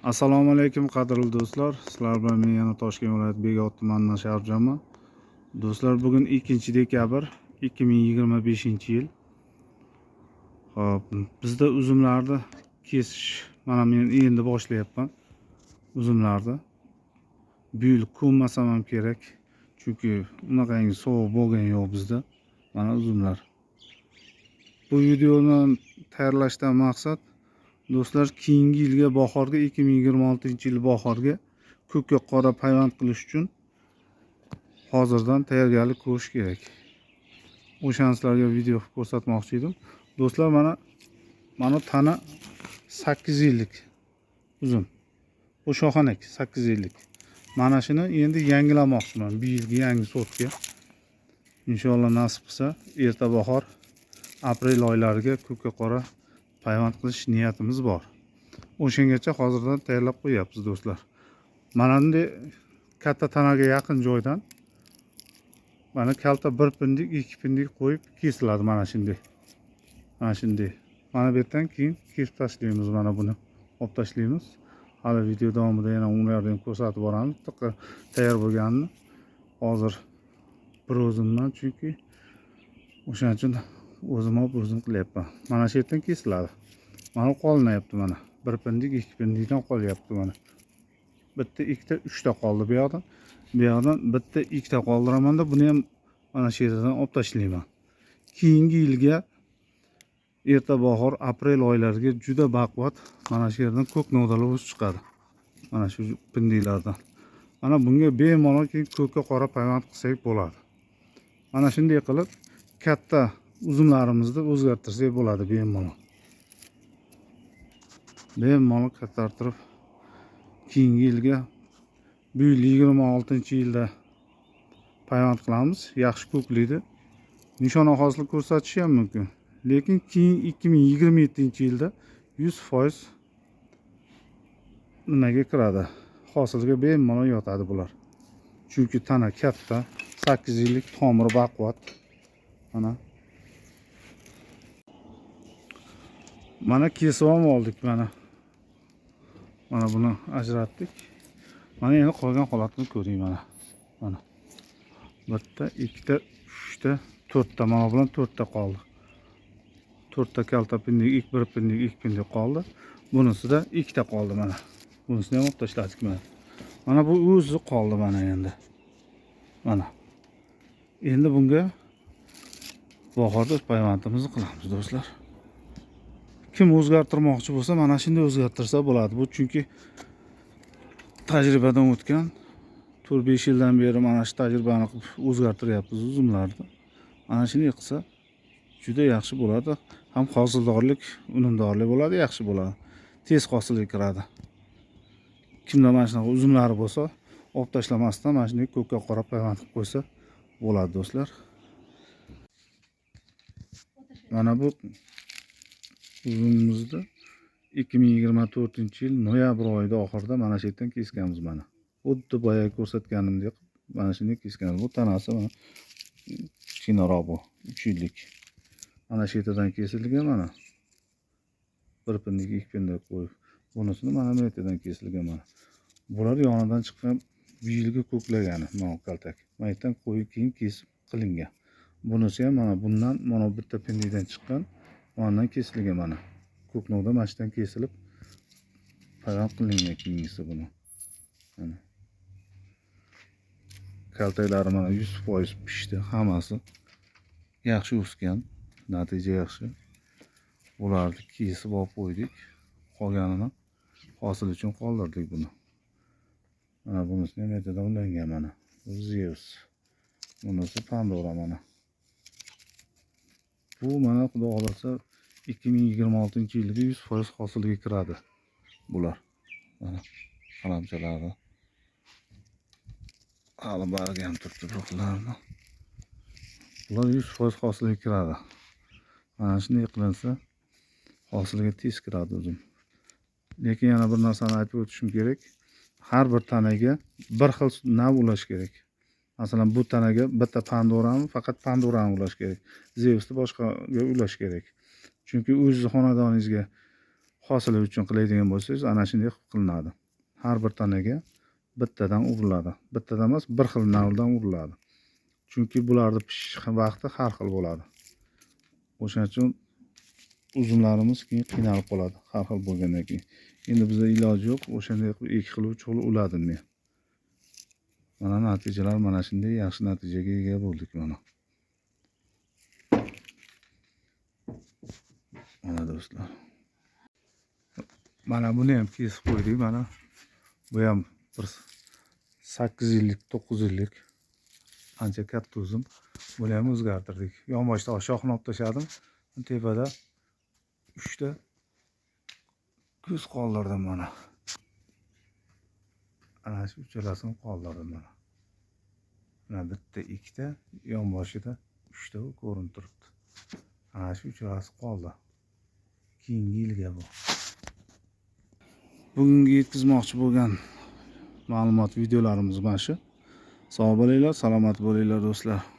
Assalomu alaykum qadrli do'stlar. Sizlar bilan men yana Toshkent viloyati Beg'ot tumanidan Sharifjonman. Do'stlar, bugun 2 dekabr 2025-yil. Xo'p, bizda uzumlarni kesish mana men endi boshlayapman. Uzumlarni bu yil ko'nmasam ham kerak, chunki unaqangi sovuq bo'lgani yo'q bizda. Mana uzumlar. Bu videoni tayyorlashdan maqsad do'stlar, keyingi yilga bahorga 2026-yil bahorga ko'kka qora payvand qilish uchun hozirdan tayyorgarlik ko'rish kerak. O'shani sizlarga video ko'rsatmoqchi edim. Do'stlar, mana tana 8 yillik uzum. Bu shoxanak 8 yillik. Mana shuni endi yangilamoqchiman. Bu yilgi yangi sortga. Inshaalloh nasib qilsa, erta bahor, aprel oylariga ko'kka qora payvand qilish niyatimiz bor. O'shangacha hozirdan tayyorlab qo'yapmiz do'stlar. Mana bunday katta tanaga yaqin joydan mana kalta 1 pindik, 2 pindik qo'yib kesiladi mana shunday. Mana shunday. Mana bu yerdan keyin kesib tashlaymiz, mana buni olib tashlaymiz. Hali video davomida yana ularni ham ko'rsatib boramiz. Tayyor bo'lganini. Hozir bir o'zimman, chunki o'shaning uchun o'zim qilyapman. Mana shu yerdan kesiladi. Mana qolinyapti mana. 1 pindik, 2 pindikdan qolyapti mana. Bitta, ikkita, 3ta qoldi bu yoqdan. Bu yoqdan bitta, ikkita qoldiraman-da, buni ham mana shu yerdan olib tashlayman. Keyingi yilga erta bahor, aprel oylariga juda baquvvat mana shu yerdan ko'k novdalar o'sib chiqadi. Mana shu pindiklardan. Mana bunga bemalol keyin ko'kka qora payvand qilsak bo'ladi. Mana shunday qilib katta uzumlarimizni o'zgartirsak bo'ladi bemalol. Bemalol kattartirib keyingi yilga bu yil 26-yilda payvand qilamiz. Yaxshi ko'klaydi. Nishona hosil ko'rsatishi ham mumkin. Lekin keyin 2027-yilda 100% nimaga kiradi? Hosilga bemalol yotadi bular. Chunki tana katta, 8 yillik, tomiri baquvvat. Mana kesib oldik mana. Mana buni ajratdik. Mana endi qolgan holatini ko'ring mana. Mana. Bitta, ikkita, 3ta, 4ta, mana bilan 4ta qoldi. 4ta kalta pindik, 1 pindik, 2 pindik qoldi. Bunisida 2ta qoldi mana. Bunisini ham olib tashladik mana. Mana bu o'zi qoldi mana endi. Mana. Endi bunga bahorda payvandimizni qilamiz do'stlar. Kim o'zgartirmoqchi bo'lsa mana shunday o'zgartirsa bo'ladi. Bu chunki tajribadan o'tgan 4-5 yildan beri mana shu tajribani o'zgartiryapmiz uzumlarni. Mana shuni qilsa juda yaxshi bo'ladi. Ham hosildorlik, unumdorlik bo'ladi, yaxshi bo'ladi. Tez hosilga kiradi. Kimda mana shunaqa uzumlari bo'lsa, olib tashlamasdan mana shunday ko'kka qora payvand qilib qo'ysa bo'ladi do'stlar. Mana bu uzumimizni 2024-yil noyabr oyida oxirida mana shu yerdan kesganmiz mana. Xuddi boya ko'rsatganimdek mana shunday kesganmiz. Bu tanasi mana kichkinaroq bu, 3 yillik. Mana shu yerdan kesilgan mana. 1 pindik, 2 pindik qo'yib. Bunisini mana bu yerdan kesilgan mana. Bular yonidan chiqqan bu yilgi ko'klagani mana kaltak. Mana yerdan qo'yib keyin kesib qilingan. Bunisi ham mana bundan mana bitta pindikdan chiqqan, ondan kesilgan mana. Ko'knovda mana shundan kesilib payvand qilingan keyingisi buni. Mana. Kaltaklari mana 100% pishdi, hammasi yaxshi o'sgan, natija yaxshi. Bularni kesib olib qo'ydik. Qolganini hosil uchun qoldirdik buni. Mana bunisi ham yerda ulangan mana. Zeus. Bunisi Pandora mana. Bu mana xudo xolasa 2026-yilga 100% hosilga kiradi bular. Mana qalamchalari. Hali barga ham turibdi bularni. Bular 100% hosilga kiradi. Mana shunday qilinsa hosilga tez kiradi o'zim. Lekin yana bir narsani aytib o'tishim kerak. Har bir tanaga bir xil nav ulash kerak. Masalan, bu tanaga bitta Pandorani, faqat Pandorani ulash kerak. Zeusni boshqaga ulash kerak. Chunki o'z xonadoningizga hosili uchun qiladigan bo'lsangiz ana shunday qilib qilinadi. Har bir tanaga bittadan uriladi. Bittadan emas, bir xil navdan uriladi. Chunki bularning pishish vaqti har xil bo'ladi. O'shaning uchun uzumlarimiz keyin qiynalib qoladi, har xil bo'lgandan keyin. Endi bizda iloji yo'q, o'shanday qilib ikki xil, uch xil uladim men. Mana natijalar mana shunday yaxshi natijaga ega bo'ldik mana. Mana do'stlar. Mana buni ham kesib qo'ydik mana. Bu ham bir 8 yillik, 9 yillik ancha katta uzum. Buni ham o'zgartirdik. Yonboshda shoxni olib tashladim. Tepada 3 ta ko'z qoldirdim mana. Ana shu uchalasini qoldirdim mana. Mana bitta, ikkita, yonboshida 3 ta ko'rinib turibdi. Ana shu uchalasi qoldi. Keyingi yilga bu. Bugungi yetkazmoqchi bo'lgan ma'lumot videolarimiz mana shu. Sog' bo'linglar, salomat bo'linglar do'stlar.